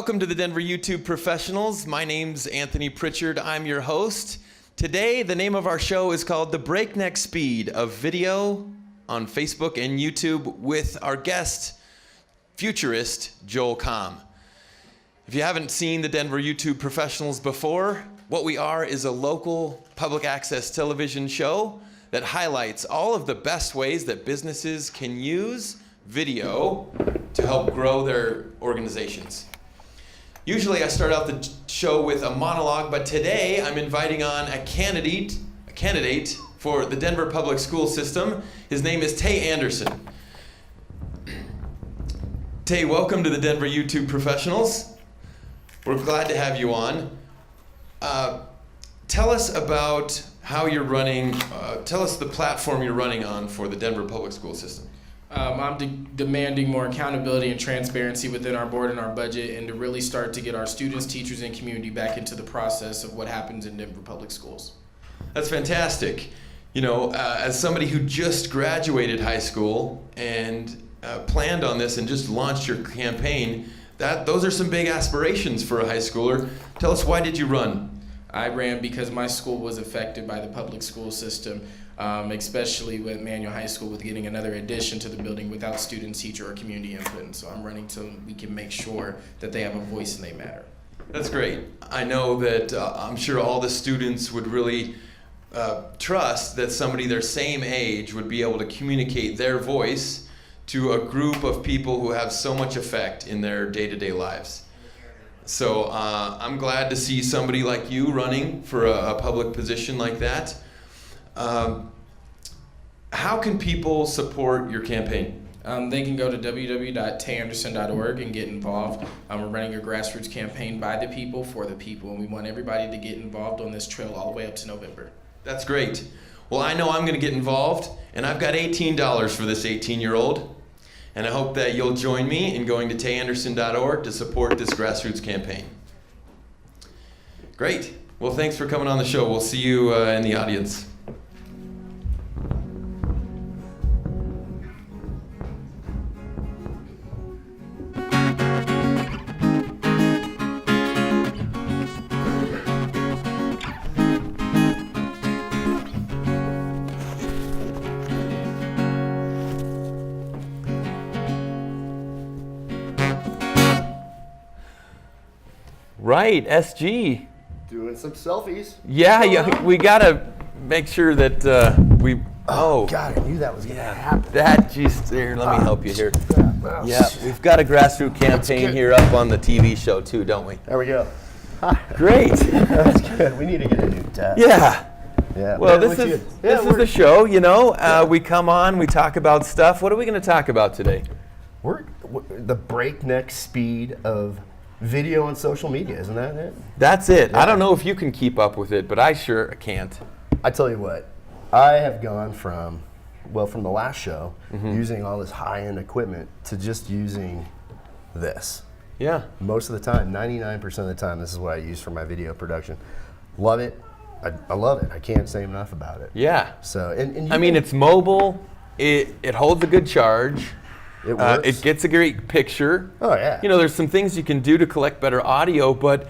Welcome to the Denver YouTube Professionals. My name's Anthony Pritchard. I'm your host. Today, the name of our show is called The Breakneck Speed of Video on Facebook and YouTube with our guest, Futurist Joel Comm. If you haven't seen the Denver YouTube Professionals before, what we are is a local public access television show that highlights all of the best ways that businesses can use video to help grow their organizations. Usually I start out the show with a monologue, but today I'm inviting on a candidate for the Denver Public School System. His name is Tay Anderson. Tay, welcome to the Denver YouTube Professionals. We're glad to have you on. Tell us about how you're running, tell us the platform you're running on for the Denver Public School System. I'm demanding more accountability and transparency within our board and our budget, and to really start to get our students, teachers, and community back into the process of what happens in Denver Public Schools. That's fantastic. You know, as somebody who just graduated high school and planned on this and just launched your campaign, those are some big aspirations for a high schooler. Tell us, why did you run? I ran because my school was affected by the public school system, especially with Manual High School, with getting another addition to the building without student, teacher, or community input. And so I'm running so we can make sure that they have a voice and they matter. That's great. I know that I'm sure all the students would really trust that somebody their same age would be able to communicate their voice to a group of people who have so much effect in their day-to-day lives. So I'm glad to see somebody like you running for a public position like that. How can people support your campaign? They can go to www.tayanderson.org and get involved. We're running a grassroots campaign by the people, for the people, and we want everybody to get involved on this trail all the way up to November. That's great. Well, I know I'm going to get involved, and I've got $18 for this 18-year-old. And I hope that you'll join me in going to tayanderson.org to support this grassroots campaign. Great. Well, thanks for coming on the show. We'll see you in the audience. Right, SG. Doing some selfies. Yeah, we gotta make sure that we. Oh, God, I knew that was gonna happen. That, geez, here, let me help you here. Yeah, we've got a grassroots campaign here up on the TV show too, don't we? There we go. Great. That's good. We need to get a new desk. Yeah. Yeah. Well, this is the show. You know, we come on, we talk about stuff. What are we going to talk about today? We're the breakneck speed of video on social media, isn't that it? That's it. Yeah. I don't know if you can keep up with it, but I sure can't. I tell you what, I have gone from the last show, using all this high-end equipment to just using this. Yeah. Most of the time, 99% of the time, this is what I use for my video production. Love it. I love it. I can't say enough about it. Yeah. So, and I mean, it's mobile. It holds a good charge. It works. It gets a great picture. Oh, yeah. You know, there's some things you can do to collect better audio, but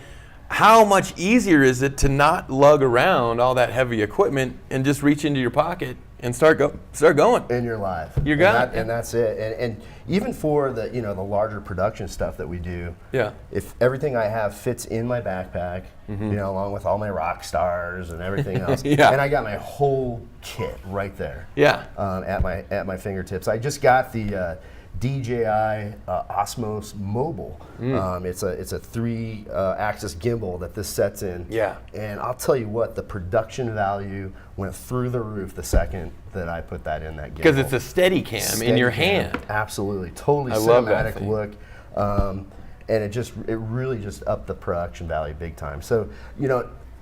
how much easier is it to not lug around all that heavy equipment and just reach into your pocket and start going? And you're live. You're gone. And that's it. And even for the the larger production stuff that we do, yeah. If everything I have fits in my backpack, along with all my rock stars and everything else, yeah. And I got my whole kit right there. Yeah. At my fingertips. I just got the DJI Osmos Mobile. It's a 3-axis gimbal that this sets in. Yeah. And I'll tell you what, the production value went through the roof the second that I put that in that gimbal. Because it's a steady cam in your hand. Absolutely, totally cinematic look. And it really just upped the production value big time. So,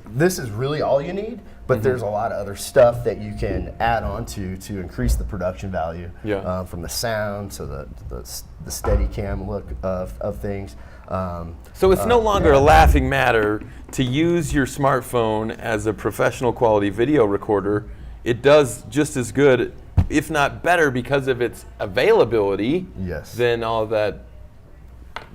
this is really all you need, but there's a lot of other stuff that you can add on to increase the production value. Yeah. From the sound to the steady cam look of things. So it's no longer a laughing matter to use your smartphone as a professional quality video recorder. It does just as good, if not better, because of its availability Yes. than all that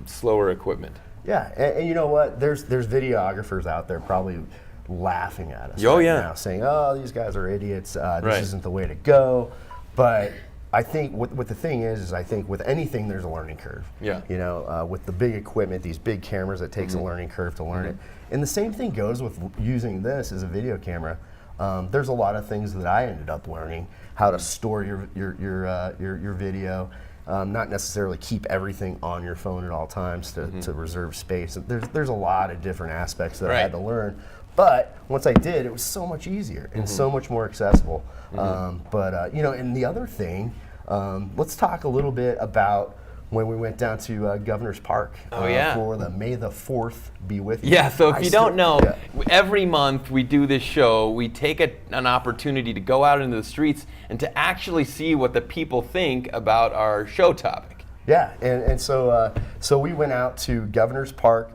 slower equipment. Yeah, and you know what? There's videographers out there probably laughing at us now, saying, "Oh, these guys are idiots. This isn't the way to go." But I think what the thing is I think with anything there's a learning curve. Yeah. You know, with the big equipment, these big cameras, it takes a learning curve to learn it. And the same thing goes with using this as a video camera. There's a lot of things that I ended up learning, how to store your video. Not necessarily keep everything on your phone at all times to reserve space. There's a lot of different aspects that I had to learn. But once I did, it was so much easier and so much more accessible. But you know, and the other thing, let's talk a little bit about when we went down to Governor's Park for the May the 4th Be With You. Yeah, so if you don't know, every month we do this show, we take an opportunity to go out into the streets and to actually see what the people think about our show topic. Yeah, and so we went out to Governor's Park.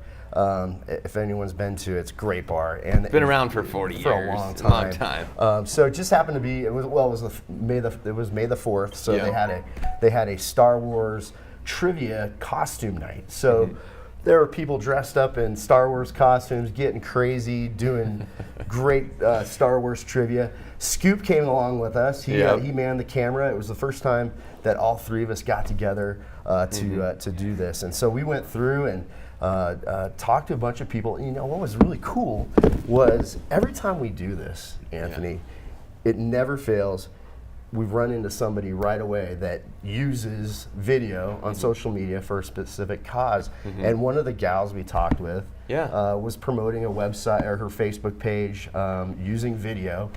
If anyone's been to it, it's a great bar. And it's been around for 40 years. For a long time. So it just happened to be, it was May the 4th, so they had a Star Wars trivia costume night. So there were people dressed up in Star Wars costumes, getting crazy, doing great Star Wars trivia. Scoop came along with us. He manned the camera. It was the first time that all three of us got together to do this. And so we went through and talked to a bunch of people. You know, what was really cool was every time we do this, Anthony, it never fails. We've run into somebody right away that uses video on social media for a specific cause. And one of the gals we talked with was promoting a website or her Facebook page using video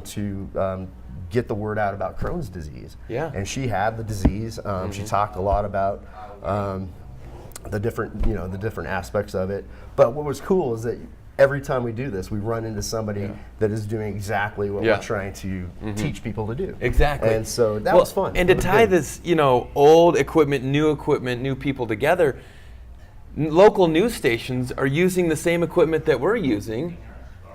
to get the word out about Crohn's disease. And she had the disease. She talked a lot about the different aspects of it. But what was cool is that every time we do this, we run into somebody that is doing exactly what we're trying to teach people to do. Exactly. And so that was fun. And to tie this, old equipment, new people together, local news stations are using the same equipment that we're using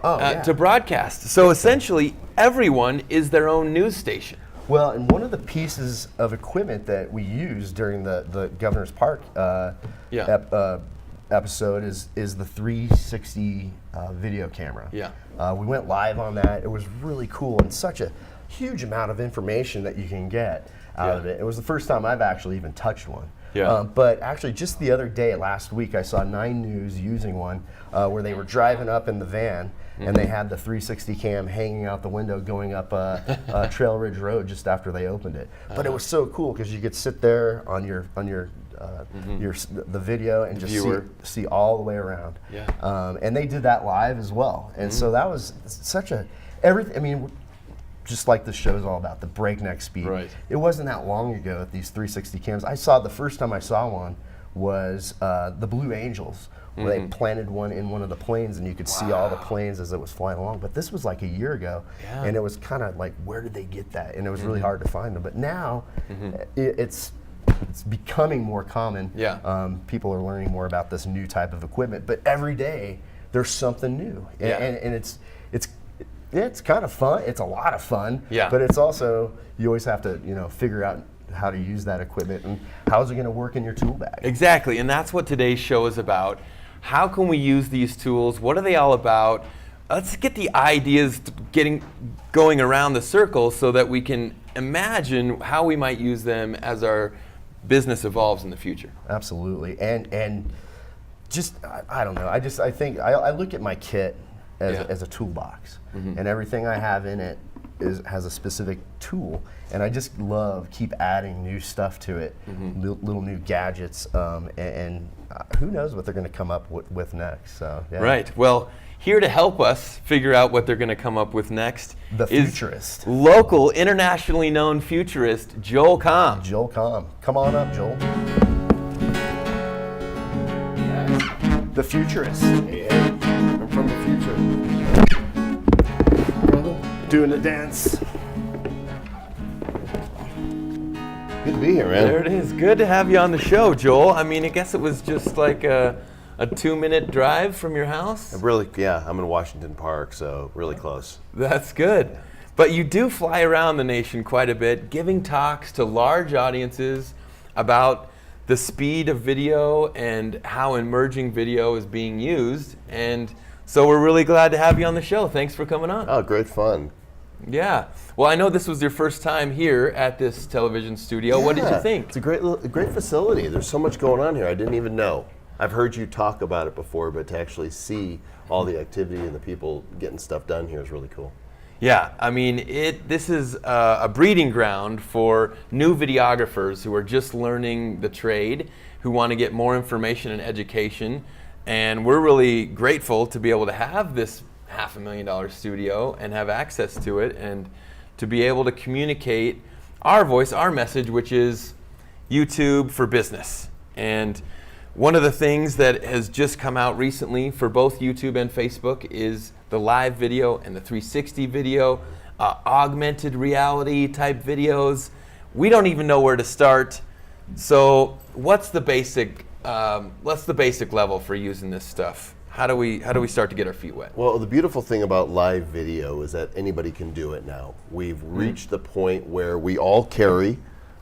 to broadcast. So essentially, everyone is their own news station. Well, and one of the pieces of equipment that we used during the Governor's Park episode is the 360 video camera. We went live on that. It was really cool and such a huge amount of information that you can get out of it. It was the first time I've actually even touched one. But actually just the other day, last week, I saw 9 News using one where they were driving up in the van and they had the 360 cam hanging out the window going up Trail Ridge Road just after they opened it. But it was so cool because you could sit there on the video and just see all the way around. And they did that live as well. And so that was such just like the show's all about, the breakneck speed. It wasn't that long ago at these 360 cams. The first time I saw one was the Blue Angels, where they planted one in one of the planes and you could see all the planes as it was flying along. But this was like a year ago, and it was kind of like, where did they get that? And it was really hard to find them. But now it's becoming more common. People are learning more about this new type of equipment, but every day there's something new, and it's kind of fun. It's a lot of fun, but it's also, you always have to figure out how to use that equipment and how's it going to work in your tool bag. Exactly, and that's what today's show is about. How can we use these tools? What are they all about? Let's get the ideas going around the circle so that we can imagine how we might use them as our business evolves in the future. Absolutely, and just I don't know. I think I look at my kit as a toolbox, and everything I have in it has a specific tool, and I just keep adding new stuff to it, little new gadgets, and who knows what they're going to come up with next. So Right. Well, here to help us figure out what they're going to come up with next the Futurist, local, internationally known futurist, Joel Comm. Joel Comm. Come on up, Joel. The Futurist. I'm from the future. Doing the dance. Good to be here, man. There it is. Good to have you on the show, Joel. I mean, I guess it was just like a 2-minute drive from your house? I'm in Washington Park, so really close. That's good. But you do fly around the nation quite a bit, giving talks to large audiences about the speed of video and how emerging video is being used. And so we're really glad to have you on the show. Thanks for coming on. Oh, great fun. Yeah. Well, I know this was your first time here at this television studio. Yeah. What did you think? It's a great facility. There's so much going on here. I didn't even know. I've heard you talk about it before, but to actually see all the activity and the people getting stuff done here is really cool. Yeah, I mean, this is a breeding ground for new videographers who are just learning the trade, who want to get more information and education. And we're really grateful to be able to have this $500,000 studio and have access to it, and to be able to communicate our voice, our message, which is YouTube for business. And one of the things that has just come out recently for both YouTube and Facebook is the live video and the 360 video, augmented reality type videos. We don't even know where to start. So what's the basic level for using this stuff? How do we start to get our feet wet? Well, the beautiful thing about live video is that anybody can do it now. We've reached the point where we all carry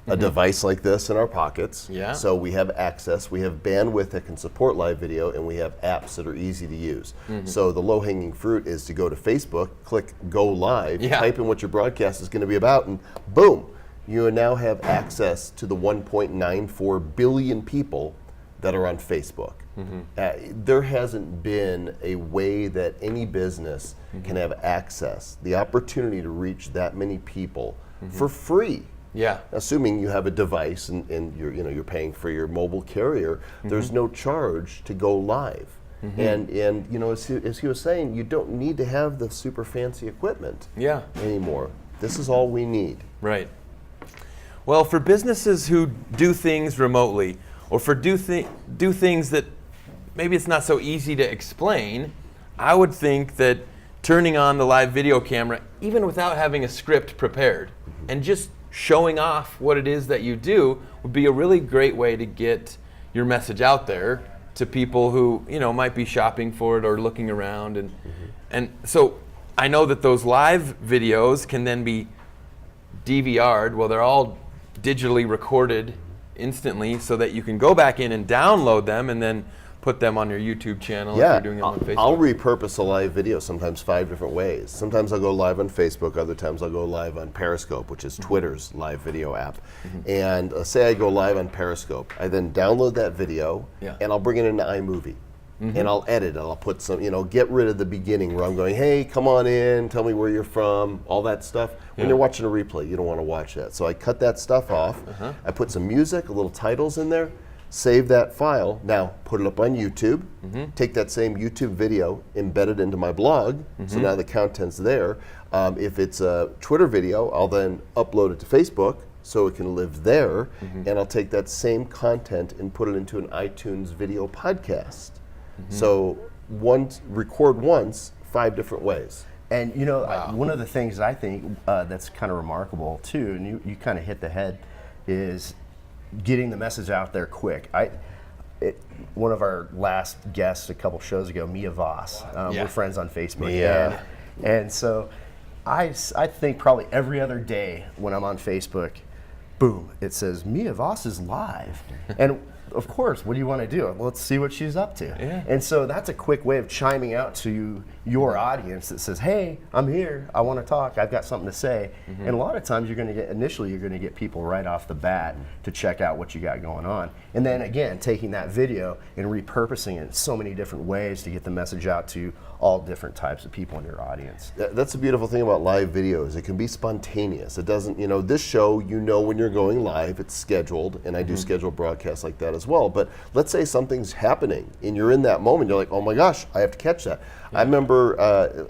a device like this in our pockets. Yeah. So we have access, we have bandwidth that can support live video, and we have apps that are easy to use. So the low-hanging fruit is to go to Facebook, click Go Live, type in what your broadcast is going to be about, and boom, you now have access to the 1.94 billion people that are on Facebook. There hasn't been a way that any business can have access, the opportunity to reach that many people for free. Yeah. Assuming you have a device and you're paying for your mobile carrier, there's no charge to go live. And as he was saying, you don't need to have the super fancy equipment anymore. This is all we need. Right. Well, for businesses who do things remotely, or for do things that maybe it's not so easy to explain, I would think that turning on the live video camera, even without having a script prepared, and just showing off what it is that you do would be a really great way to get your message out there to people who might be shopping for it or looking around. And so I know that those live videos can then be DVR'd. Well, they're all digitally recorded instantly so that you can go back in and download them and then put them on your YouTube channel if you're doing them on Facebook. I'll repurpose a live video sometimes 5 different ways. Sometimes I'll go live on Facebook, other times I'll go live on Periscope, which is Twitter's live video app. And say I go live on Periscope, I then download that video and I'll bring it into iMovie. And I'll edit it, I'll put some, get rid of the beginning where I'm going, hey, come on in, tell me where you're from, all that stuff. When you're watching a replay, you don't want to watch that. So I cut that stuff off, I put some music, little titles in there, save that file, now put it up on YouTube, take that same YouTube video, embed it into my blog, so now the content's there. If it's a Twitter video, I'll then upload it to Facebook so it can live there, and I'll take that same content and put it into an iTunes video podcast. So record once, 5 different ways. And one of the things I think that's kind of remarkable too, and you kind of hit the head, is getting the message out there quick. One of our last guests a couple shows ago, Mia Voss, we're friends on Facebook. And so I think probably every other day when I'm on Facebook, boom, it says Mia Voss is live. And of course, what do you want to do? Let's see what she's up to. And so that's a quick way of chiming out to your audience that says, hey, I'm here, I want to talk, I've got something to say. And a lot of times you're going to get people right off the bat to check out what you got going on. And then again, taking that video and repurposing it in so many different ways to get the message out to all different types of people in your audience. That's the beautiful thing about live videos. It can be spontaneous. It doesn't, this show, when you're going live, it's scheduled, and I do scheduled broadcasts like that as well. But let's say something's happening, and you're in that moment, you're like, oh my gosh, I have to catch that. I remember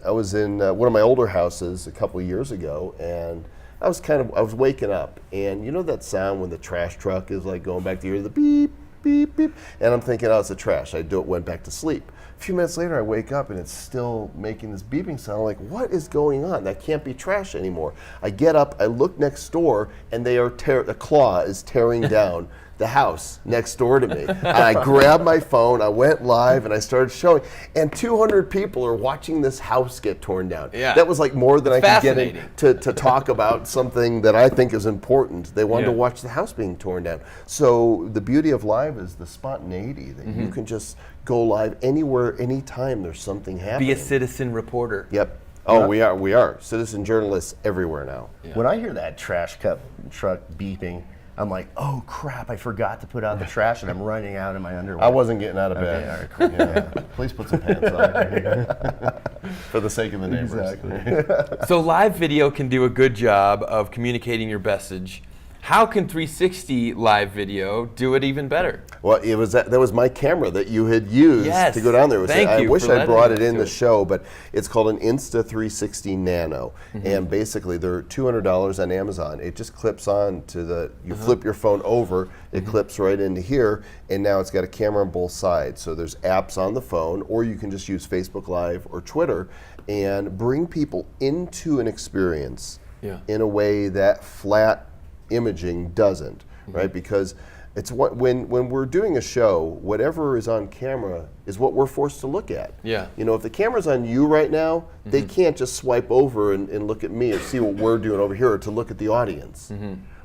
I was in one of my older houses a couple of years ago, and I was waking up, and that sound when the trash truck is like going back to hear the beep, beep, beep, and I'm thinking, oh, it's the trash. Went back to sleep. A few minutes later, I wake up and it's still making this beeping sound. I'm like, what is going on? That can't be trash anymore. I get up, I look next door, and the claw is tearing down the house next door to me. And I grabbed my phone, I went live, and I started showing. And 200 people are watching this house get torn down. Yeah. That was like more than I could get in to talk about something that I think is important. They wanted to watch the house being torn down. So the beauty of live is the spontaneity, that you can just go live anywhere, anytime there's something happening. Be a citizen reporter. Yep. Oh, we are. Citizen journalists everywhere now. Yeah. When I hear that trash cup truck beeping, I'm like, oh crap, I forgot to put out the trash and I'm running out in my underwear. I wasn't getting out of bed. Okay, all right, cool. Yeah. Please put some pants on. For the sake of the neighbors. Exactly. So live video can do a good job of communicating your message. How can 360 live video do it even better? Well, that was my camera that you had used to go down there. Thank you. I wish I brought it in the show, but it's called an Insta360 Nano, and basically they're $200 on Amazon. It just clips on to you flip your phone over, it clips right into here, and now it's got a camera on both sides. So there's apps on the phone, or you can just use Facebook Live or Twitter and bring people into an experience in a way that flat imaging doesn't, right? Because it's when we're doing a show, whatever is on camera is what we're forced to look at. Yeah. You know, if the camera's on you right now, they can't just swipe over and look at me or see what we're doing over here, or to look at the audience.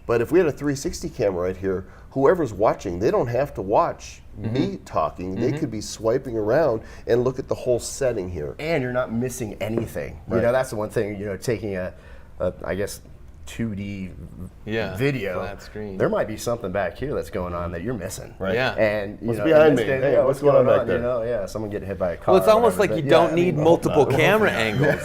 But if we had a 360 camera right here, whoever's watching, they don't have to watch me talking. They could be swiping around and look at the whole setting here. And you're not missing anything. Right. You know, that's the one thing, you know, taking I guess, 2D video, flat screen. There might be something back here that's going on that you're missing. Right. Yeah. And What's behind me? Case, Hey, what's going on back there? You know, someone getting hit by a car. Well, it's almost like you don't need multiple camera angles.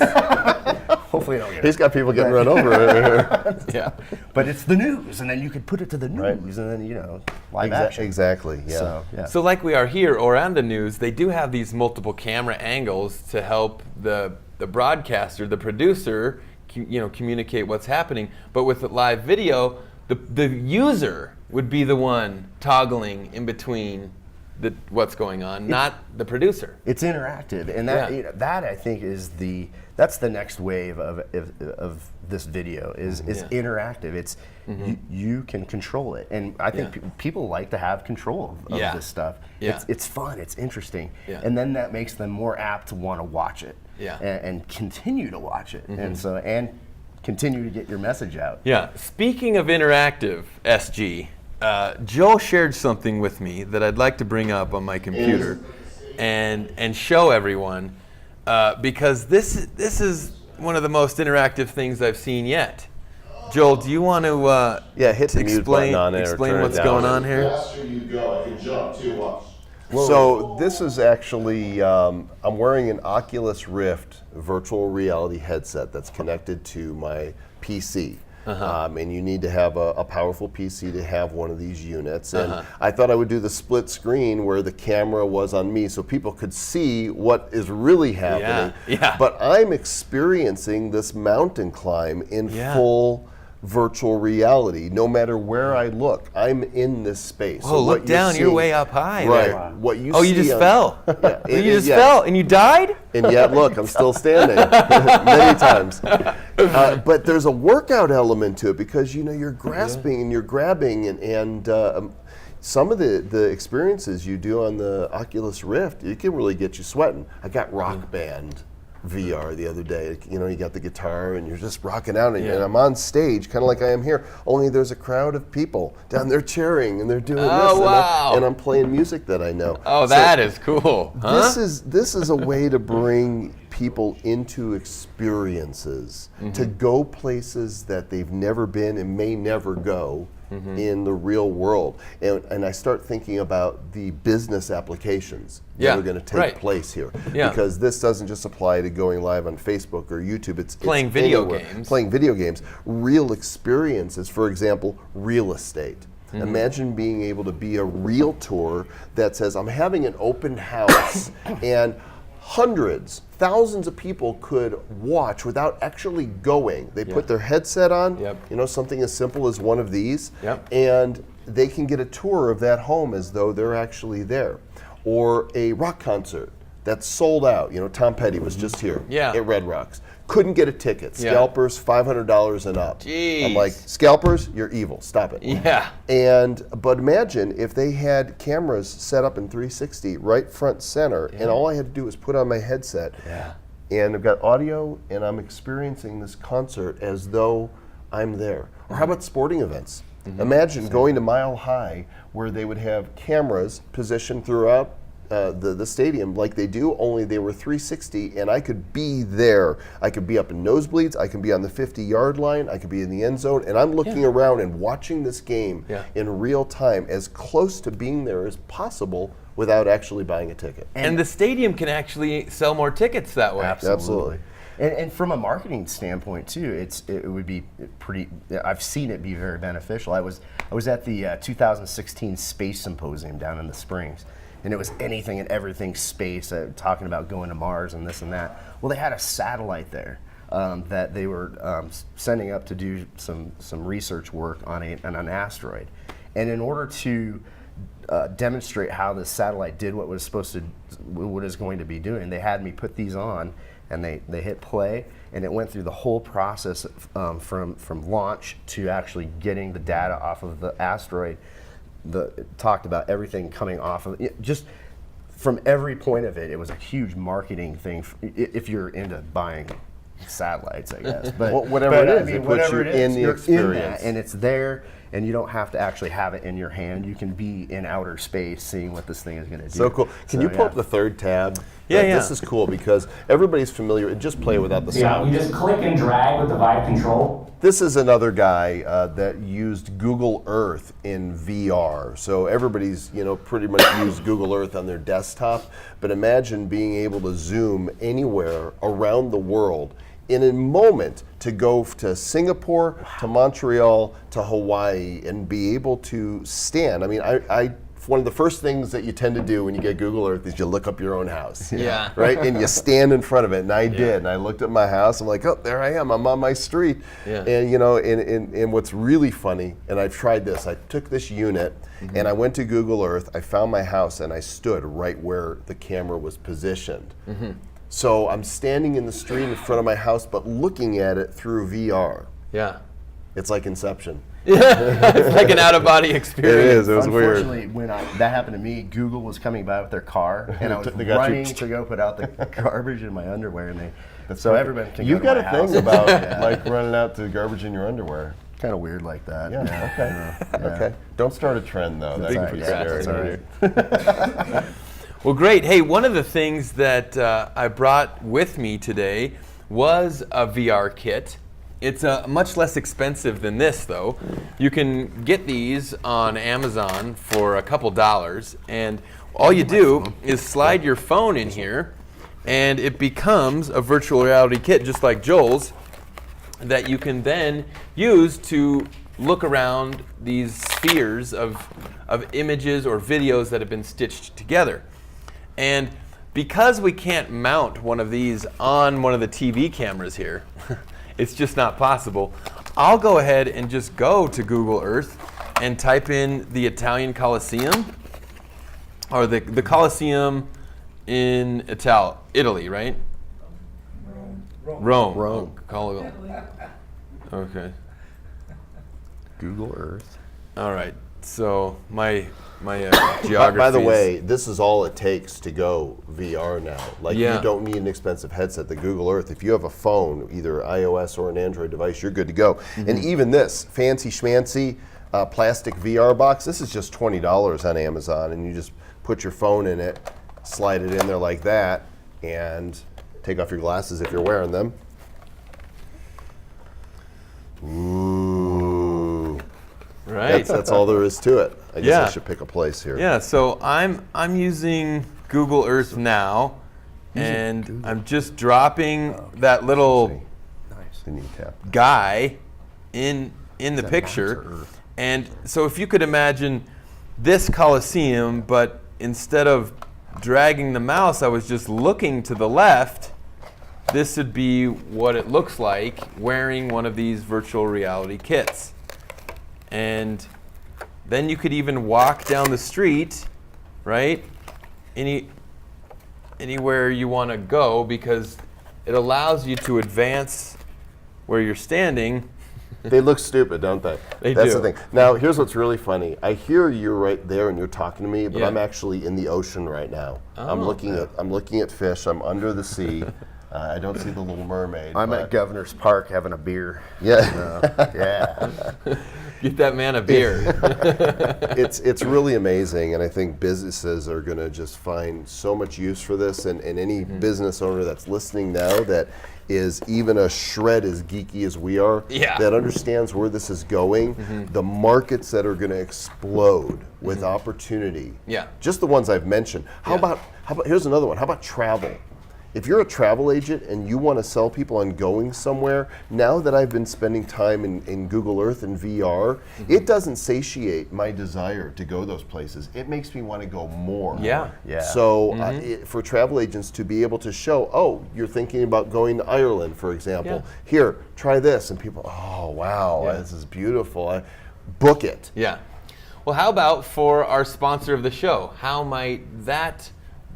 Hopefully you don't get He's got people getting run over over here. Yeah. But it's the news, and then you could put it to the news, and then, you know, live action. Exactly, yeah. So, yeah. So like we are here or on the news, they do have these multiple camera angles to help the broadcaster, the producer, communicate what's happening. But with the live video, the user would be the one toggling in between what's going on, not the producer. It's interactive, and that that I think is that's the next wave of this video is interactive. It's you can control it, and I think people like to have control of this stuff. Yeah. It's fun, it's interesting, Yeah. and that makes them more apt to want to watch it. Yeah. And continue to watch it, and continue to get your message out. Yeah. Speaking of interactive, SG, Joel shared something with me that I'd like to bring up on my computer and show everyone, because this is one of the most interactive things I've seen yet. Joel, do you want to hit the mute button on it, explain what's going on here? The faster you go, I can jump too. Watch. So this is actually, I'm wearing an Oculus Rift virtual reality headset that's connected to my PC. And you need to have a powerful PC to have one of these units. And I thought I would do the split screen where the camera was on me so people could see what is really happening. Yeah. But I'm experiencing this mountain climb in full virtual reality. No matter where I look, I'm in this space. Oh, look down! You're way up high. Right. There. What you Oh, see you just on- fell. Yeah, You just fell, and you died. And yet, look, I'm still standing many times. But there's a workout element to it because you're grasping and you're grabbing, and some of the experiences you do on the Oculus Rift, it can really get you sweating. I got Rock Band VR the other day. You got the guitar and you're just rocking out, and I'm on stage, kind of like I am here. Only there's a crowd of people down there cheering, and they're doing this, wow. and I'm playing music that I know. Oh, So that is cool. Huh? this is a way to bring people into experiences, to go places that they've never been and may never go in the real world. And I start thinking about the business applications that are going to take place here. Yeah. Because this doesn't just apply to going live on Facebook or YouTube. It's Playing video anywhere. games. Playing video games. Real experiences, for example, real estate. Imagine being able to be a realtor that says, I'm having an open house, and hundreds, thousands of people could watch without actually going. They put their headset on, something as simple as one of these, and they can get a tour of that home as though they're actually there. Or a rock concert that's sold out. You know, Tom Petty was just here at Red Rocks. Couldn't get a ticket. Scalpers, $500 and up. Jeez. I'm like, scalpers, you're evil. Stop it. Yeah. But imagine if they had cameras set up in 360 right front center, and all I had to do was put on my headset. Yeah. And I've got audio, and I'm experiencing this concert as though I'm there. Or how about sporting events? Imagine going to Mile High, where they would have cameras positioned throughout the stadium like they do, only they were 360, and I could be there. I could be up in nosebleeds, I could be on the 50-yard line, I could be in the end zone, and I'm looking around and watching this game in real time, as close to being there as possible without actually buying a ticket. And the stadium can actually sell more tickets that way. Absolutely. And from a marketing standpoint too, it would be pretty. I've seen it be very beneficial. I was at the 2016 Space Symposium down in the Springs, and it was anything and everything space, talking about going to Mars and this and that. Well, they had a satellite there that they were sending up to do some research work on an asteroid, and in order to demonstrate how the satellite did what is going to be doing, they had me put these on. And they hit play, and it went through the whole process from launch to actually getting the data off of the asteroid. It talked about everything coming off of it. Just from every point of it, it was a huge marketing thing if you're into buying satellites, I guess. But whatever it is, it puts you in the experience. And it's there, and you don't have to actually have it in your hand. You can be in outer space seeing what this thing is going to do. So cool. Can you pull up the third tab? Yeah. This is cool because everybody's familiar. Just play without the sound. You just click and drag with the Vive control. This is another guy that used Google Earth in VR. So everybody's, pretty much used Google Earth on their desktop. But imagine being able to zoom anywhere around the world in a moment to go to Singapore, to Montreal, to Hawaii, and be able to stand. I mean, one of the first things that you tend to do when you get Google Earth is you look up your own house. Yeah. Right? And you stand in front of it. And I did. And I looked at my house. I'm like, oh, there I am. I'm on my street. Yeah. And, and what's really funny, and I've tried this, I took this unit and I went to Google Earth. I found my house and I stood right where the camera was positioned. So I'm standing in the street in front of my house, but looking at it through VR. Yeah. It's like Inception. It's like an out-of-body experience. It is. It was weird. Unfortunately, when that happened to me, Google was coming by with their car, and I was running to go put out the garbage in my underwear, and everybody can You go to got my a house. thing about like running out to garbage in your underwear. Kind of weird like that. Yeah. Okay. Don't start a trend though. That'd be pretty scary. That's all right. Well, great. Hey, one of the things that I brought with me today was a VR kit. It's much less expensive than this, though. You can get these on Amazon for a couple dollars, and all you do is slide your phone in here, and it becomes a virtual reality kit, just like Joel's, that you can then use to look around these spheres of images or videos that have been stitched together. And because we can't mount one of these on one of the TV cameras here, it's just not possible, I'll go ahead and just go to Google Earth and type in the Italian Colosseum, or the Colosseum in Italy, right? Rome. Okay. Google Earth. All right. So my geography. By the way, this is all it takes to go VR now. Like Yeah. you don't need an expensive headset. The Google Earth, if you have a phone, either iOS or an Android device, you're good to go. And even this fancy schmancy plastic VR box, this is just $20 on Amazon, and you just put your phone in it, slide it in there like that, and take off your glasses if you're wearing them. Ooh. Right. That's all there is to it. I guess Yeah. I should pick a place here. Yeah, so I'm using Google Earth now, and I'm just dropping that little Then you tap. guy in the picture. And so if you could imagine this Colosseum, but instead of dragging the mouse, I was just looking to the left, this would be what it looks like wearing one of these virtual reality kits. And then you could even walk down the street, right? anywhere you want to go because it allows you to advance where you're standing. They look stupid, don't they? That's do. the thing. Now, here's what's really funny. I hear you're right there and you're talking to me, but Yeah. I'm actually in the ocean right now. Oh, I'm looking at fish. I'm under the sea. I don't see the Little Mermaid. I'm at Governor's Park having a beer. Yeah. Yeah. Get that man a beer. It's really amazing, and I think businesses are going to just find so much use for this, and any business owner that's listening now that is even a shred as geeky as we are, Yeah. that understands where this is going, the markets that are going to explode with opportunity, Yeah. just the ones I've mentioned. How about here's another one. How about travel? If you're a travel agent and you want to sell people on going somewhere, now that I've been spending time in Google Earth and VR, it doesn't satiate my desire to go those places. It makes me want to go more. Yeah. Yeah. So for travel agents to be able to show, oh, you're thinking about going to Ireland, for example. Yeah. Here, try this. And people, oh, wow, Yeah. this is beautiful. Book it. Yeah. Well, how about for our sponsor of the show? How might that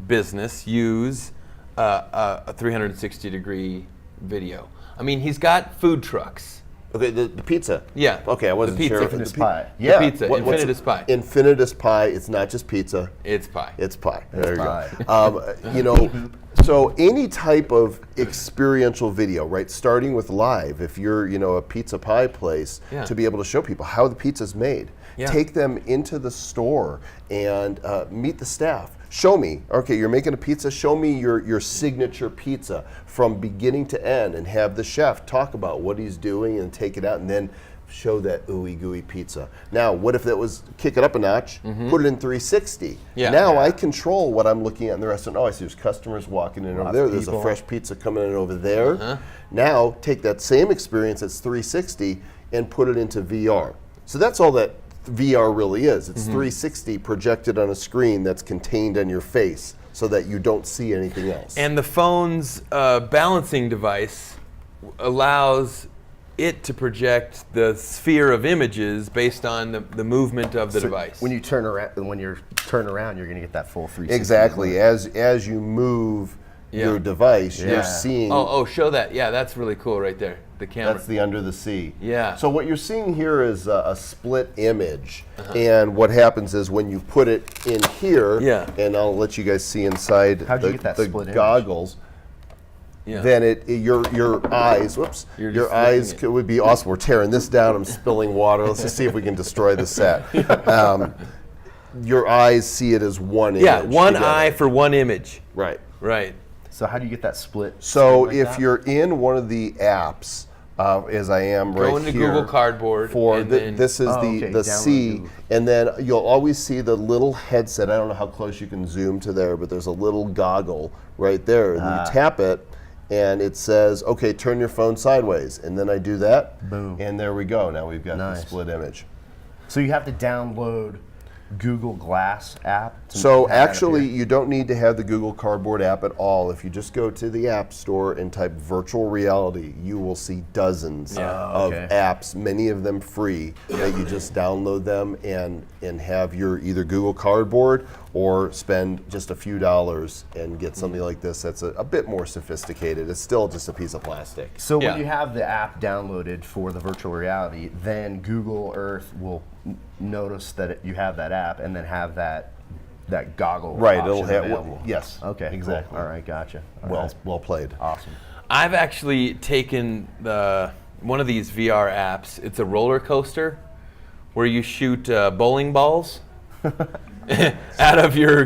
business use a 360-degree video? I mean, he's got food trucks. Okay, the pizza. Yeah. Okay, I wasn't The pizza. sure. Infinitus The pie. The pizza, what's Infinitus it? pie. Infinitus pie. It's not just pizza. It's pie. It's pie. There you pie. go. So any type of experiential video, right? Starting with live, if you're, a pizza pie place, Yeah. to be able to show people how the pizza's made. Yeah. Take them into the store and meet the staff. Show me, okay, you're making a pizza, show me your signature pizza from beginning to end, and have the chef talk about what he's doing and take it out, and then show that ooey gooey pizza. Now, what if that was kick it up a notch, put it in 360? Yeah. Now I control what I'm looking at in the restaurant. Oh, I see there's customers walking in over Lots there. of There's a people. fresh pizza coming in over there. Now take that same experience that's 360 and put it into VR. So that's all that VR really is. It's 360 projected on a screen that's contained on your face so that you don't see anything else. And the phone's balancing device allows it to project the sphere of images based on the movement of the device. When you're turn around, you're going to get that full 360. Exactly. As you move your device, Yeah. you're seeing. Oh, show that. Yeah, that's really cool right there. The camera. That's the under the sea. Yeah. So what you're seeing here is a split image, and what happens is when you put it in here, Yeah. and I'll let you guys see inside How'd you the, get that the split image? goggles. Yeah. Then your eyes, whoops, You're your just eyes flipping would be awesome. We're tearing this down. I'm spilling water. Let's just see if we can destroy the set. Your eyes see it as one image. Yeah, one together. eye for one image. Right. Right. So how do you get that split? So like if that? you're in one of the apps, as I am right Go into here, Google Cardboard. for and then, this is Oh, the okay, the download C, Google. and then you'll always see the little headset. I don't know how close you can zoom to there, but there's a little goggle right there, and you tap it, and it says, "Okay, turn your phone sideways," and then I do that, Boom. and there we go. Now we've got the Nice. split image. So you have to download Google Glass app. So have that actually, appear? you don't need to have the Google Cardboard app at all. If you just go to the App Store and type virtual reality, you will see dozens of okay. apps, many of them free, that you just download them and have your either Google Cardboard or spend just a few dollars and get something like this that's a bit more sophisticated. It's still just a piece of plastic. So Yeah. when you have the app downloaded for the virtual reality, then Google Earth will notice that you have that app and then have that goggle Right, option it'll have available. yes. Okay, cool. exactly. All right, gotcha. All Well, right. well played. Awesome. I've actually taken one of these VR apps. It's a roller coaster where you shoot bowling balls out of your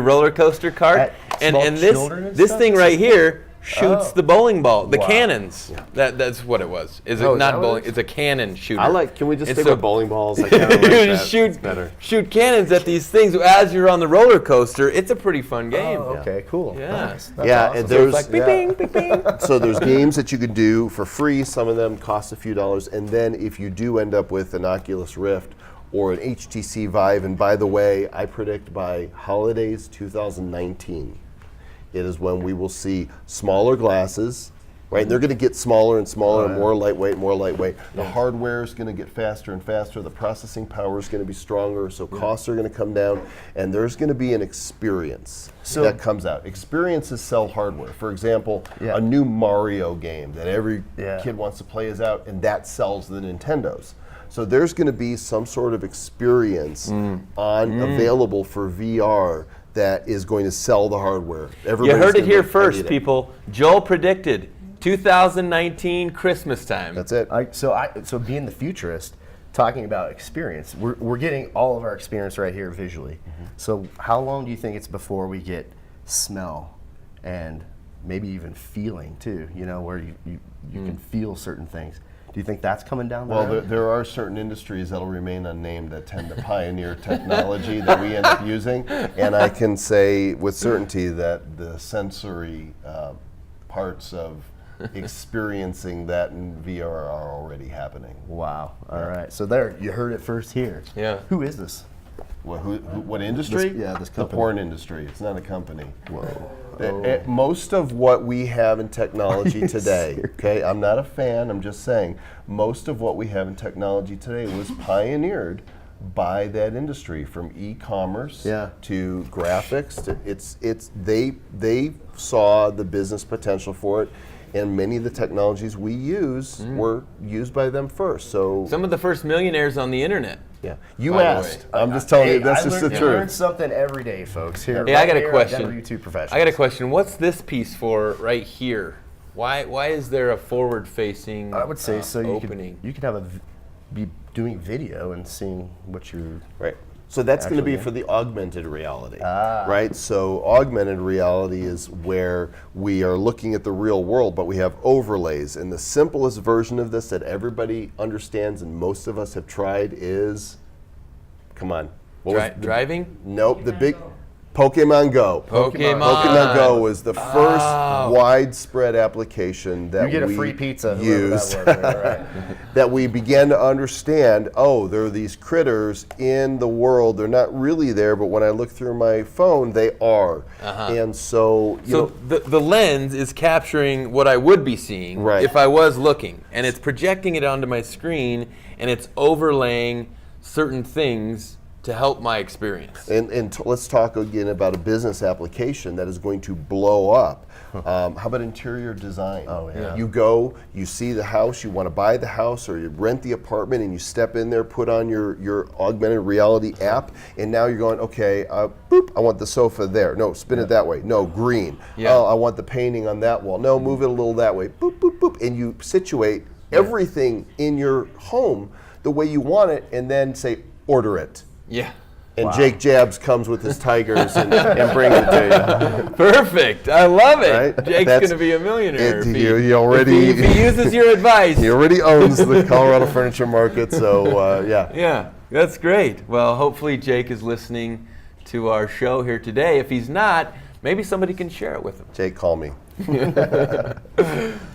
roller coaster cart, At and small and children and this stuff? thing right here shoots the bowling ball, the Wow. cannons. That's what it was. Is it Oh, is not that what bowling? it is? It's a cannon shooter. I like. Can we just And stick so- with bowling balls? I kind of like you that. just shoot It's better. shoot cannons at these things as you're on the roller coaster. It's a pretty fun game. Oh, okay, cool. Yeah. Nice. That's Yeah, awesome. and there's Like bing, bing, bing, bing. so there's games that you can do for free. Some of them cost a few dollars, and then if you do end up with an Oculus Rift or an HTC Vive, and by the way, I predict by holidays 2019, it is when we will see smaller glasses. right? And they're going to get smaller and smaller and more lightweight, more lightweight. The hardware is going to get faster and faster. The processing power is going to be stronger, so costs are going to come down, and there's going to be an experience that comes out. Experiences sell hardware. For example, a new Mario game that every kid wants to play is out, and that sells the Nintendos. So there's going to be some sort of experience available for VR that is going to sell the hardware. You heard it here first, people. Joel predicted 2019 Christmas time. That's it. So being the futurist, talking about experience, we're getting all of our experience right here visually. So how long do you think it's before we get smell and maybe even feeling too? You know, where you can feel certain things. Do you think that's coming down the road? Well, there are certain industries that'll remain unnamed that tend to pioneer technology that we end up using, and I can say with certainty that the sensory parts of experiencing that in VR are already happening. Wow. All right. So there, you heard it first here. Yeah. Who is this? What industry? This company. The porn industry. It's not a company. Whoa. Most of what we have in technology today, okay, I'm not a fan, I'm just saying, most of what we have in technology today was pioneered by that industry, from e-commerce to graphics. They saw the business potential for it, and many of the technologies we use were used by them first. So some of the first millionaires on the internet. Yeah, you asked. I'm just telling you, that's just the truth. I learn something every day, folks. Here, hey, I got a question. YouTube Professionals. I got a question. What's this piece for right here? Why is there a forward-facing I would say so. opening? You could have be doing video and seeing what you're right. So that's going to be for the augmented reality, right? So augmented reality is where we are looking at the real world, but we have overlays. And the simplest version of this that everybody understands and most of us have tried is, come on. Driving? Nope, the big Pokemon Go. Pokemon Go was the first widespread application that you get we a free pizza, used, that, was, right? that we began to understand, oh, there are these critters in the world. They're not really there, but when I look through my phone, they are. And so, the lens is capturing what I would be seeing if I was looking, and it's projecting it onto my screen, and it's overlaying certain things to help my experience. And let's talk again about a business application that is going to blow up. How about interior design? Oh, yeah. You go, you see the house, you want to buy the house, or you rent the apartment, and you step in there, put on your augmented reality app, and now you're going, okay, boop, I want the sofa there. No, spin it that way. No, green. Oh, I want the painting on that wall. No, move it a little that way. Boop, boop, boop. And you situate everything in your home the way you want it, and then say, order it. Yeah. And Jake Jabs comes with his tigers and brings it to you. Perfect. I love it. Right? Jake's going to be a millionaire. He already if he uses your advice. He already owns the Colorado furniture market, so yeah. Yeah, that's great. Well, hopefully Jake is listening to our show here today. If he's not, maybe somebody can share it with him. Jake, call me.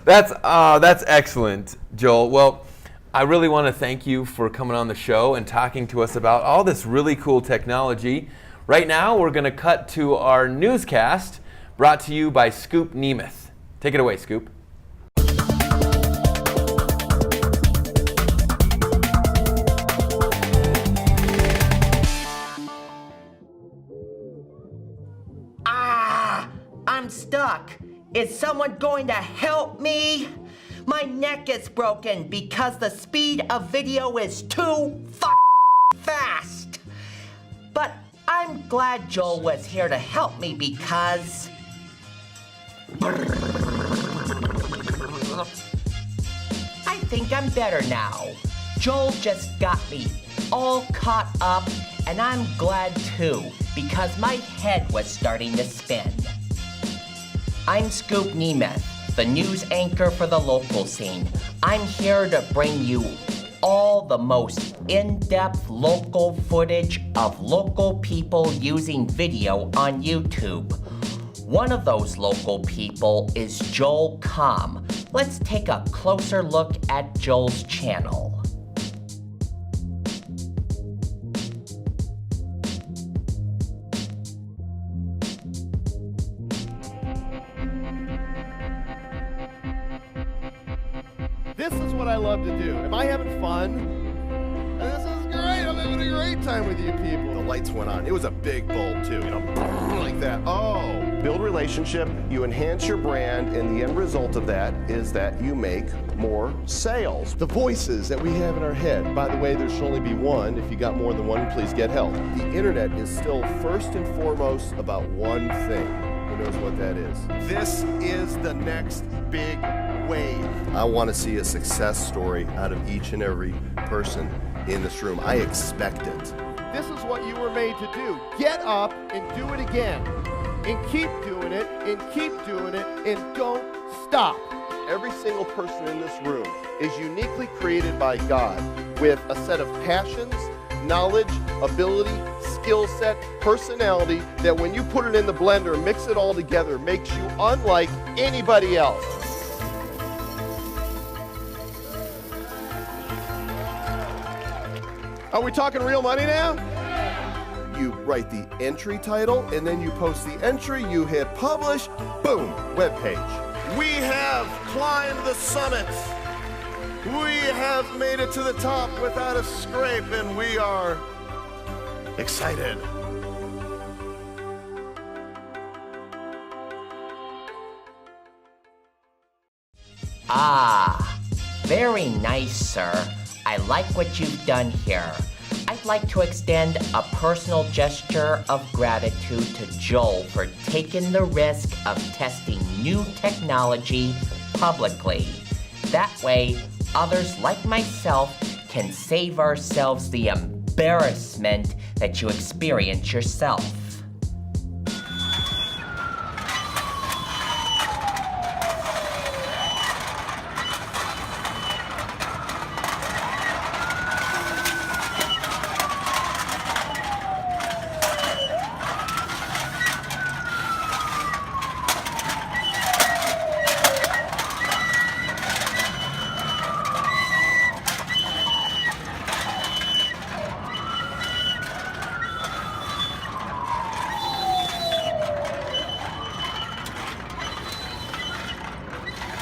That's excellent, Joel. Well, I really want to thank you for coming on the show and talking to us about all this really cool technology. Right now, we're going to cut to our newscast brought to you by Scoop Nemeth. Take it away, Scoop. I'm stuck. Is someone going to help me? My neck is broken because the speed of video is too fast. But I'm glad Joel was here to help me because... I think I'm better now. Joel just got me all caught up, and I'm glad too, because my head was starting to spin. I'm Scoop Nemeth, the news anchor for the local scene. I'm here to bring you all the most in-depth local footage of local people using video on YouTube. One of those local people is Joel Comm. Let's take a closer look at Joel's channel. This is what I love to do. Am I having fun? This is great. I'm having a great time with you people. The lights went on. It was a big bulb too, like that. Oh. Build relationship, you enhance your brand, and the end result of that is that you make more sales. The voices that we have in our head, by the way, there should only be one. If you got more than one, please get help. The internet is still first and foremost about one thing. Who knows what that is? This is the next big wave. I want to see a success story out of each and every person in this room. I expect it. This is what you were made to do. Get up and do it again. And keep doing it, and keep doing it, and don't stop. Every single person in this room is uniquely created by God with a set of passions, knowledge, ability, skill set, personality that when you put it in the blender, mix it all together, makes you unlike anybody else. Are we talking real money now? You write the entry title, and then you post the entry, you hit publish, boom, webpage. We have climbed the summit. We have made it to the top without a scrape, and we are excited. Ah, very nice, sir. I like what you've done here. I'd like to extend a personal gesture of gratitude to Joel for taking the risk of testing new technology publicly. That way, others like myself can save ourselves the embarrassment that you experience yourself.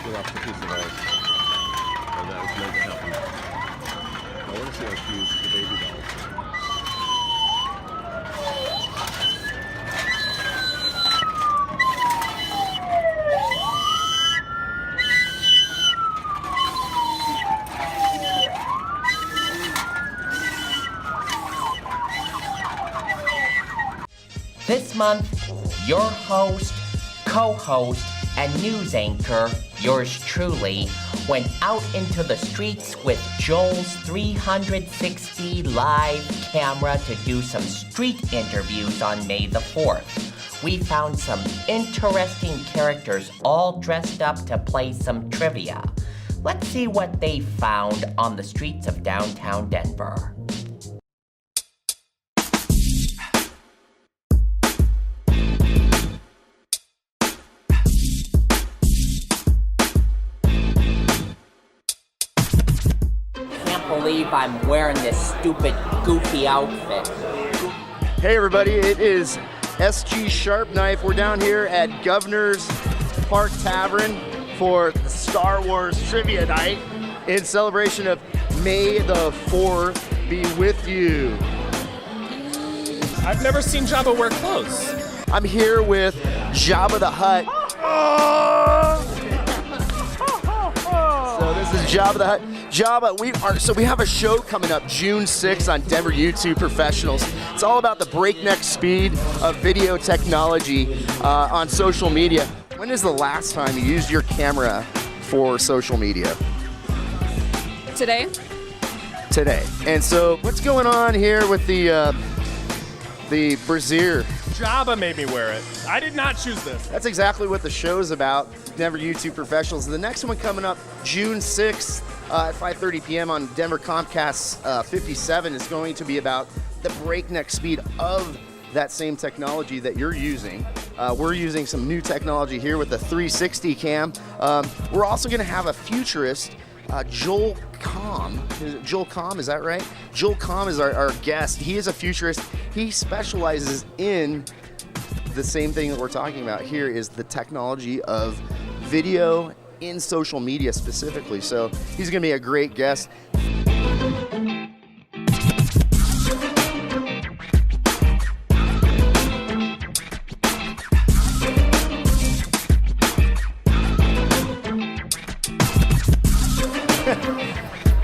Off the piece of ice. And that was meant to happen. I want to see how she uses the baby doll. This month, your host, co-host, and news anchor, yours truly, went out into the streets with Joel's 360 live camera to do some street interviews on May the 4th. We found some interesting characters all dressed up to play some trivia. Let's see what they found on the streets of downtown Denver. I'm wearing this stupid, goofy outfit. Hey everybody, it is SG Sharp Knife. We're down here at Governor's Park Tavern for the Star Wars Trivia Night in celebration of May the 4th be with you. I've never seen Jabba wear clothes. I'm here with Jabba the Hutt. So this is Jabba the Hutt. Jabba, we have a show coming up June 6th on Denver YouTube Professionals. It's all about the breakneck speed of video technology on social media. When is the last time you used your camera for social media? Today. Today. And so what's going on here with the brassiere? Jabba made me wear it. I did not choose this. That's exactly what the show's about, Denver YouTube Professionals. The next one coming up June 6th at 5:30 p.m. on Denver Comcast 57 is going to be about the breakneck speed of that same technology that you're using. We're using some new technology here with the 360 cam. We're also going to have a futurist, Joel Comm. Joel Comm, is that right? Joel Comm is our guest. He is a futurist. He specializes in the same thing that we're talking about here, is the technology of video in social media specifically. So he's going to be a great guest.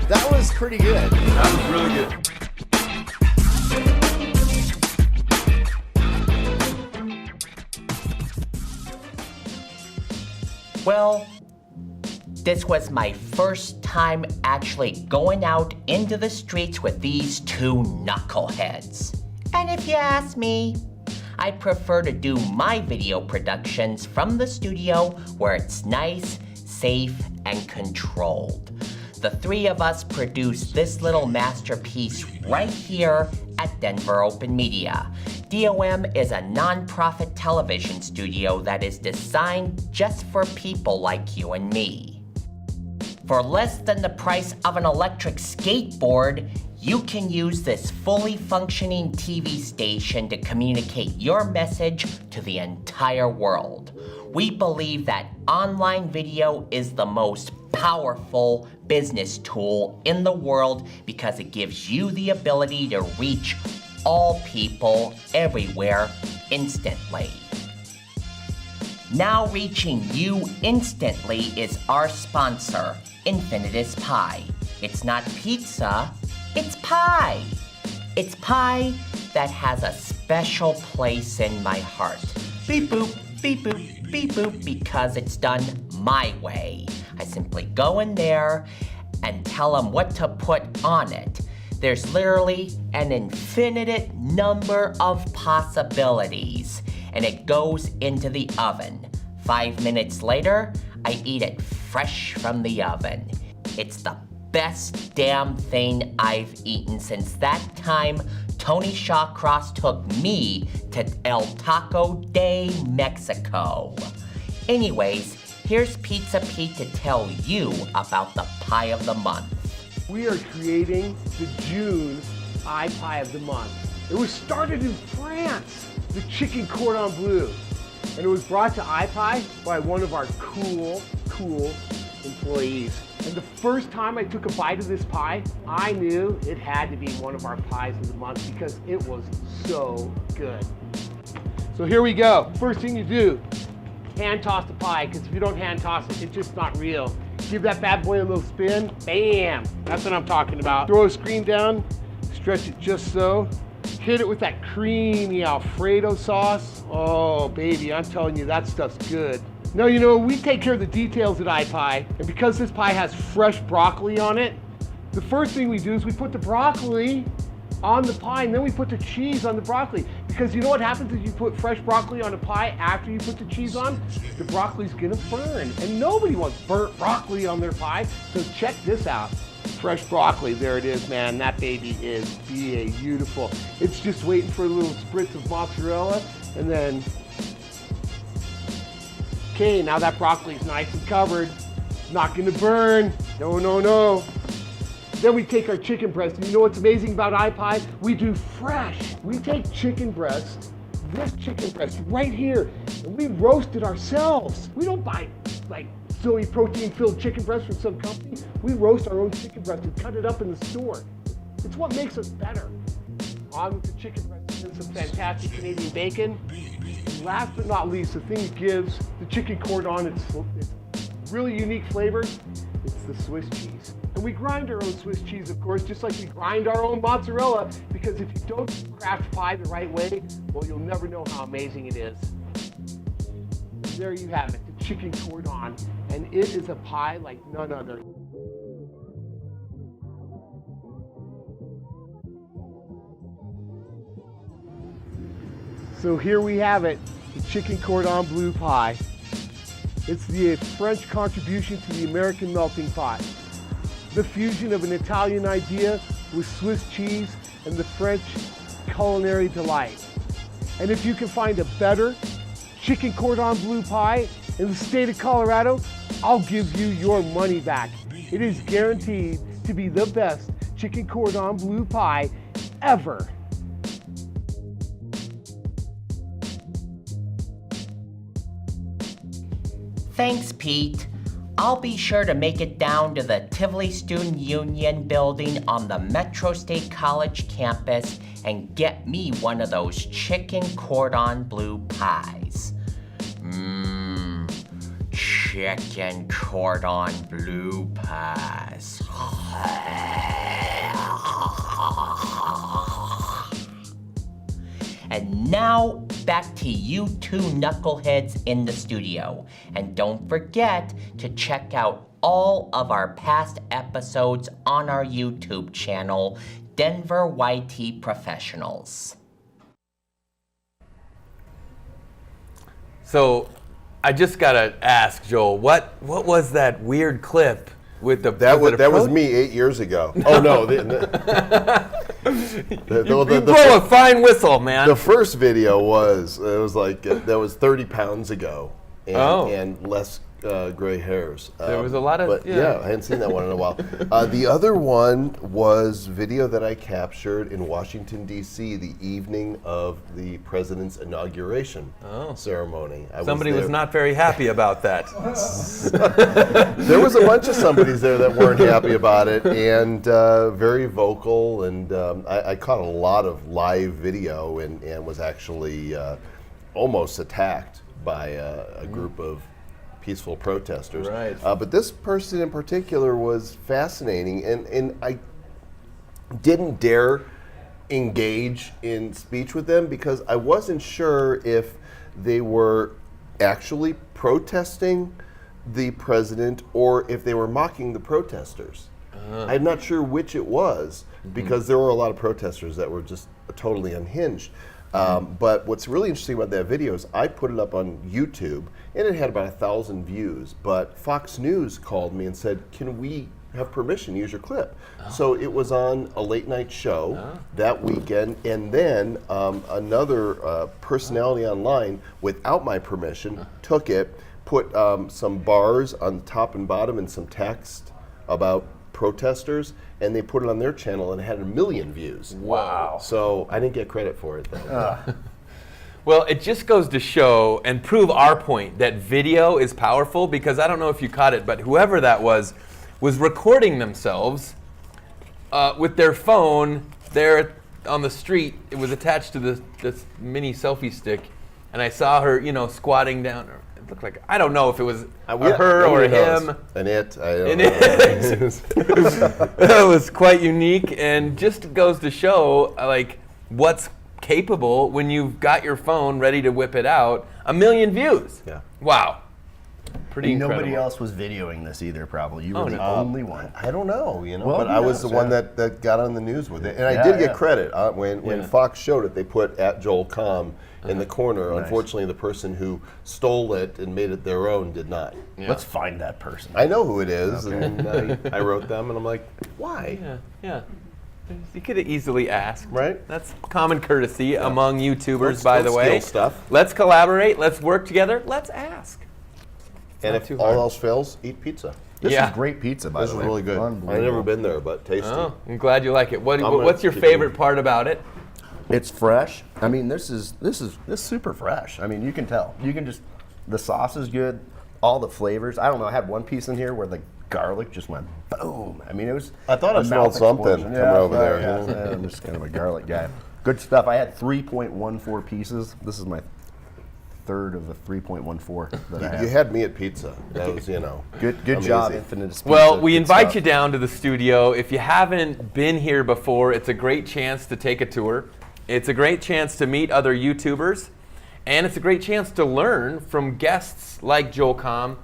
That was pretty good. That was really good. Well, this was my first time actually going out into the streets with these two knuckleheads. And if you ask me, I prefer to do my video productions from the studio where it's nice, safe, and controlled. The three of us produced this little masterpiece right here at Denver Open Media. DOM is a non-profit television studio that is designed just for people like you and me. For less than the price of an electric skateboard, you can use this fully functioning TV station to communicate your message to the entire world. We believe that online video is the most powerful business tool in the world because it gives you the ability to reach all people everywhere instantly. Now reaching you instantly is our sponsor, Infinitus Pie. It's not pizza, it's pie. It's pie that has a special place in my heart. Beep boop, beep boop, beep boop, because it's done my way. I simply go in there and tell them what to put on it. There's literally an infinite number of possibilities, and it goes into the oven. 5 minutes later, I eat it fresh from the oven. It's the best damn thing I've eaten since that time Tony Shawcross took me to El Taco de Mexico. Anyways, here's Pizza Pete to tell you about the pie of the month. We are creating the June Pie of the Month. It was started in France, the chicken cordon bleu. And it was brought to iPie by one of our cool employees. And the first time I took a bite of this pie, I knew it had to be one of our pies of the month because it was so good. So here we go. First thing you do, hand toss the pie, because if you don't hand toss it, it's just not real. Give that bad boy a little spin, bam! That's what I'm talking about. Throw a screen down, stretch it just so. Hit it with that creamy Alfredo sauce. Oh, baby, I'm telling you, that stuff's good. Now, you know, we take care of the details at iPie, and because this pie has fresh broccoli on it, the first thing we do is we put the broccoli on the pie, and then we put the cheese on the broccoli. Because you know what happens if you put fresh broccoli on a pie after you put the cheese on? The broccoli's gonna burn, and nobody wants burnt broccoli on their pie. So check this out. Fresh broccoli, there it is, man. That baby is beautiful. It's just waiting for a little spritz of mozzarella, and then, okay, now that broccoli's nice and covered. It's not gonna burn. No. Then we take our chicken breast. And you know what's amazing about iPie? We do fresh. We take chicken breast, this chicken breast right here, and we roast it ourselves. We don't buy like soy protein-filled chicken breast from some company. We roast our own chicken breast and cut it up in the store. It's what makes us better. On with the chicken breast and some fantastic Canadian bacon. And last but not least, the thing that gives the chicken cordon its really unique flavor, it's the Swiss cheese. And we grind our own Swiss cheese, of course, just like we grind our own mozzarella, because if you don't craft pie the right way, well, you'll never know how amazing it is. And there you have it, the chicken cordon, and it is a pie like none other. So here we have it, the chicken cordon bleu pie. It's the French contribution to the American melting pot. The fusion of an Italian idea with Swiss cheese and the French culinary delight. And if you can find a better chicken cordon bleu pie in the state of Colorado, I'll give you your money back. It is guaranteed to be the best chicken cordon bleu pie ever. Thanks, Pete. I'll be sure to make it down to the Tivoli Student Union building on the Metro State College campus and get me one of those chicken cordon bleu pies. Chicken cordon bleu pies. And now, back to you two knuckleheads in the studio. And don't forget to check out all of our past episodes on our YouTube channel, Denver YT Professionals. So, I just gotta ask, Joel, what was that weird clip with the? That was me 8 years ago. Oh no! You blow a fine whistle, man. The first video was that was 30 pounds ago, and less gray hairs. There was a lot of I hadn't seen that one in a while. The other one was video that I captured in Washington D.C. the evening of the president's inauguration ceremony. Somebody was not very happy about that. There was a bunch of somebodies there that weren't happy about it, and very vocal, and I caught a lot of live video and was actually almost attacked by a group of peaceful protesters. Right. But this person in particular was fascinating, and I didn't dare engage in speech with them because I wasn't sure if they were actually protesting the president or if they were mocking the protesters. I'm not sure which it was because there were a lot of protesters that were just totally unhinged. But what's really interesting about that video is I put it up on YouTube and it had about 1,000 views, but Fox News called me and said, can we have permission to use your clip? So it was on a late night show that weekend, and then another personality online, without my permission, took it, put some bars on top and bottom and some text about protesters, and they put it on their channel and it had 1 million views. Wow. So I didn't get credit for it though. Well, it just goes to show and prove our point that video is powerful, because I don't know if you caught it, but whoever that was recording themselves with their phone there on the street. It was attached to this mini selfie stick, and I saw her, squatting down. It looked like, I don't know if it was her or him. An it. I don't And know. it was quite unique, and just goes to show like what's capable when you've got your phone ready to whip it out. 1 million views. Yeah. Wow. Pretty incredible. Nobody else was videoing this either, probably. You were the only one. I don't know, Well, but I was the one that got on the news with it. And I did get credit. When Fox showed it, they put @JoelComm in the corner. Nice. Unfortunately, the person who stole it and made it their own did not. Yeah. Let's find that person. I know who it is, and I wrote them, and I'm like, why? Yeah. You could have easily asked. Right? That's common courtesy among YouTubers, by the Don't way. steal stuff. Let's collaborate. Let's work together. Let's ask. And Not if too all hard. else fails, eat pizza. This Yeah. is great pizza, by This the is way. really good. I've Unbelievable. never been there, but tasty. Oh, I'm glad you like it. gonna What's your keep favorite it. part about it? It's fresh. I mean, this is super fresh. I mean, you can tell. The sauce is good. All the flavors. I don't know. I had one piece in here where the garlic just went boom. I mean, it was. I thought I a smelled mouth something explosion. coming over there. Yeah, I'm just kind of a garlic guy. Good stuff. I had 3.14 pieces. This is my third of the 3.14 that I had. You had me at pizza. That was, Good amazing. job, Infinite Pizza. Well, we Good invite stuff. you down to the studio. If you haven't been here before, it's a great chance to take a tour. It's a great chance to meet other YouTubers, and it's a great chance to learn from guests like Joel Comm.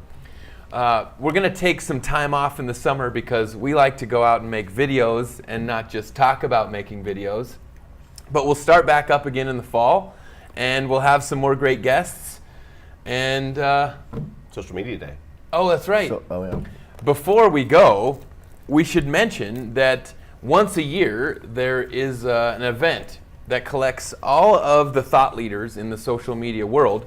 We're going to take some time off in the summer because we like to go out and make videos and not just talk about making videos. But we'll start back up again in the fall, and we'll have some more great guests. And Social Media Day. oh, that's right. Yeah. Before we go, we should mention that once a year there is an event that collects all of the thought leaders in the social media world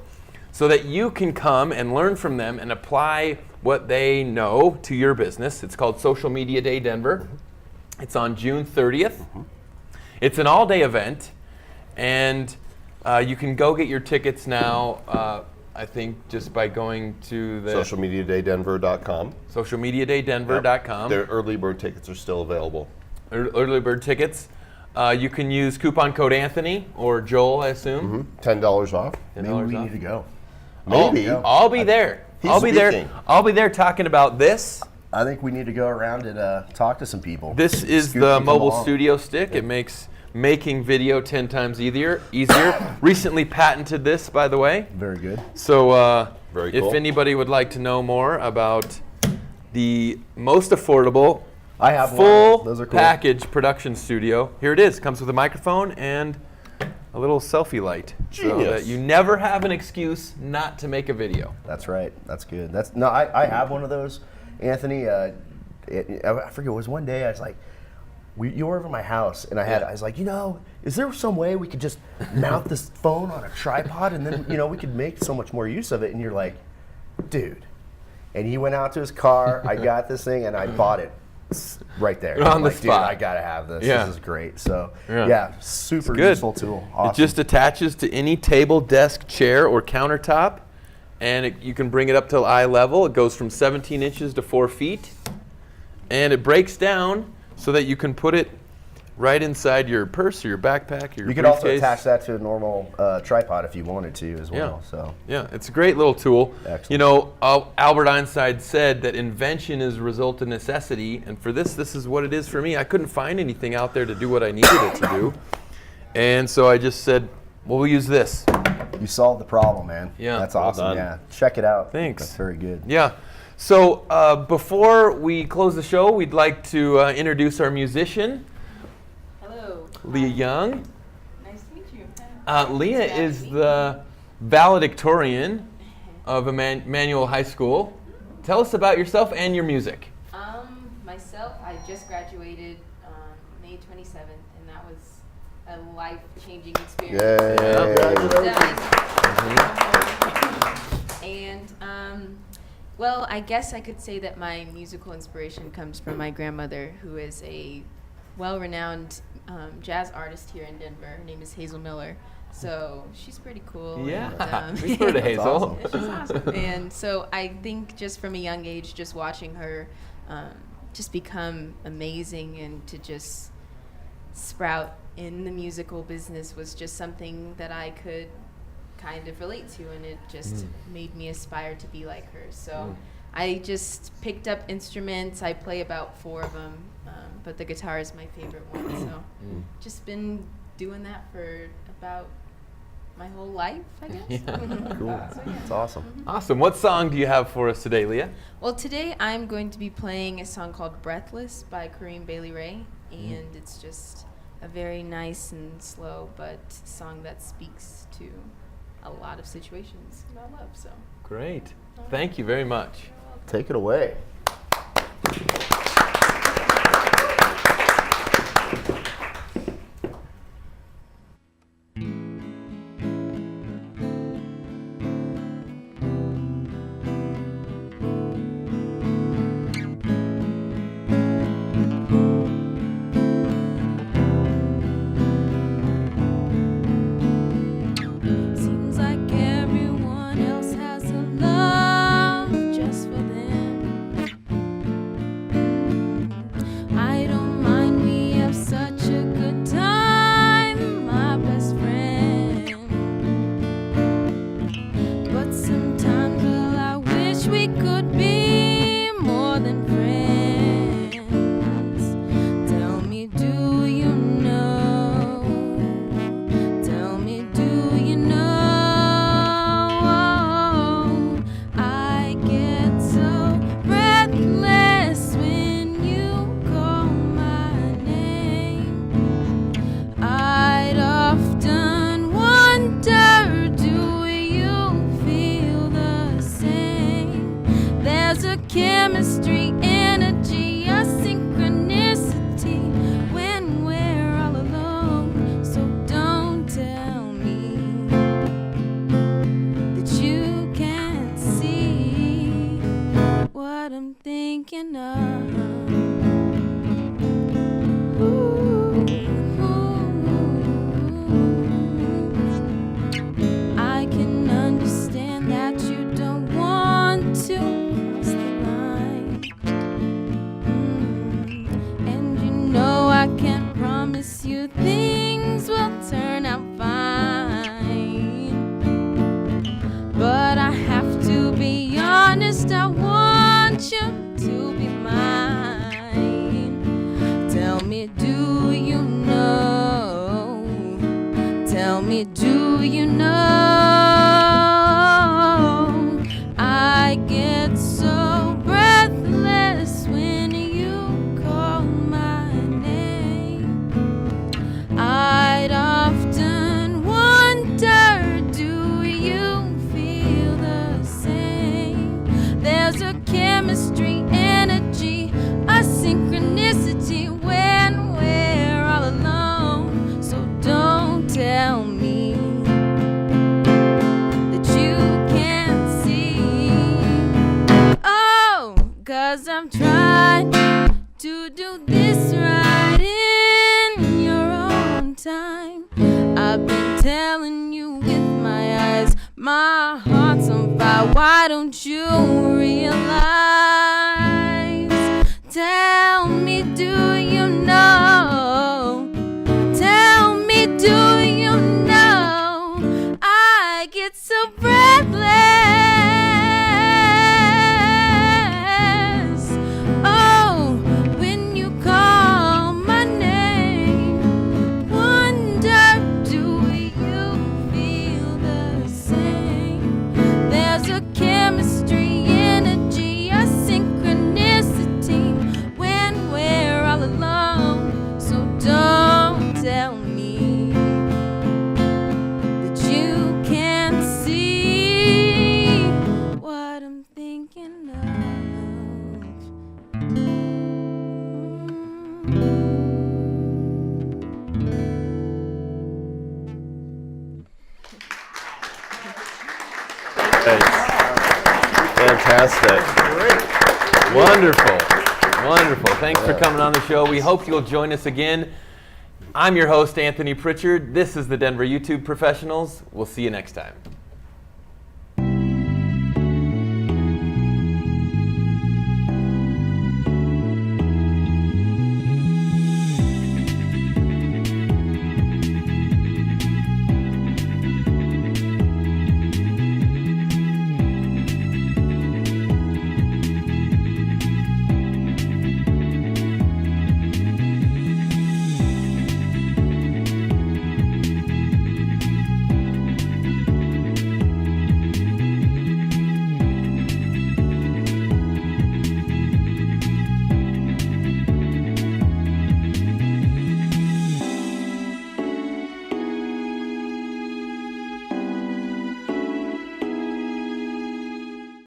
so that you can come and learn from them and apply what they know to your business. It's called Social Media Day Denver. It's on June 30th. It's an all-day event, and you can go get your tickets now I think just by going to the socialmediadaydenver.com. socialmediadaydenver.com. Their early bird tickets are still available. Early bird tickets. You can use coupon code Anthony or Joel, I assume. $10 off. Maybe we need to go. Maybe. I'll be there. I'll be there. I'll be there talking about this. I think we need to go around and talk to some people. This is the mobile studio stick. It makes making video 10 times easier. Recently patented this, by the way. Very good. So Very cool. if anybody would like to know more about the most affordable I have full one. Those are cool. package production studio, here it is. Comes with a microphone and a little selfie light. So Genius. that you never have an excuse not to make a video. That's right. That's good. I have one of those, Anthony. I forget. It was one day I was like, you were over at my house, and I was like, is there some way we could just mount this phone on a tripod, and then we could make so much more use of it? And you're like, dude. And he went out to his car. I got this thing, and I bought it right there. On the spot. Dude, I gotta have this. Yeah. This is great. So Yeah. super good. useful tool. Awesome. It just attaches to any table, desk, chair, or countertop, and you can bring it up to eye level. It goes from 17 inches to 4 feet, and it breaks down so that you can put it right inside your purse or your backpack or your You could also briefcase. attach that to a normal tripod if you wanted to as well. So Yeah, it's a great little tool. Excellent. Albert Einstein said that invention is a result of necessity, and for this is what it is for me. I couldn't find anything out there to do what I needed it to do, and so I just said, well, we'll use this. you solved the problem, man. Yeah. That's Well awesome. done. Yeah, check it out. Thanks. That's very good. Yeah. So before we close the show, we'd like to introduce our musician, Hello. Leah Young. Nice to meet you. Leah is the valedictorian of Emmanuel High School. Tell us about yourself and your music. Myself, I just graduated May 27th, and that was a life-changing experience. And well, I guess I could say that my musical inspiration comes from my grandmother, who is a well-renowned jazz artist here in Denver. Her name is Hazel Miller. So she's pretty cool. Yeah, and, we've heard of Hazel. Yeah, she's awesome. And so I think just from a young age, just watching her just become amazing and to just sprout in the musical business was just something that I could kind of relate to, and it just made me aspire to be like her. So I just picked up instruments. I play about 4 of them, but the guitar is my favorite one. So just been doing that for about my whole life, I guess. Yeah. Cool. That's awesome. Awesome. What song do you have for us today, Leah? Well, today I'm going to be playing a song called Breathless by Kareem Bailey Ray, and it's just a very nice and slow but song that speaks to a lot of situations about love. So Great. Thank you very much. Take it away. seems like everyone else has a love just for them. I don't mind, we have such a good time, my best friend. But sometimes, well, I wish we could be more than friends. Tell me, do you know? Tell me, do you know? I get so breathless when you call my name. I'd often wonder, do you feel the same? There's a chemistry, energy, a synchronicity when we're all alone. So don't tell me that you can't see what I'm thinking of. I can understand that promise you things will turn out fine. But I have to be honest, I want you to be mine. Tell me, do you know? Tell me, do you know? I get so breathless when you call my name. I'd often wonder, do you feel the same? There's a chemistry, energy, a synchronicity when we're all alone. So don't tell me that you can't see. Oh, 'cause I'm trying to do this right in your own time. I've been telling you with my eyes, my heart's on fire. Why don't you realize? Tell me, do you know? Tell me, do you know? I get so breathless. Oh, when you call my name. Wonder, do you feel the same? There's a chemistry, energy, a synchronicity when we're all alone. So don't tell me that you can't see what I'm thinking of. Fantastic. Wonderful. Wonderful. Thanks for coming on the show. We hope you'll join us again. I'm your host, Anthony Pritchard. This is the Denver YouTube Professionals. We'll see you next time.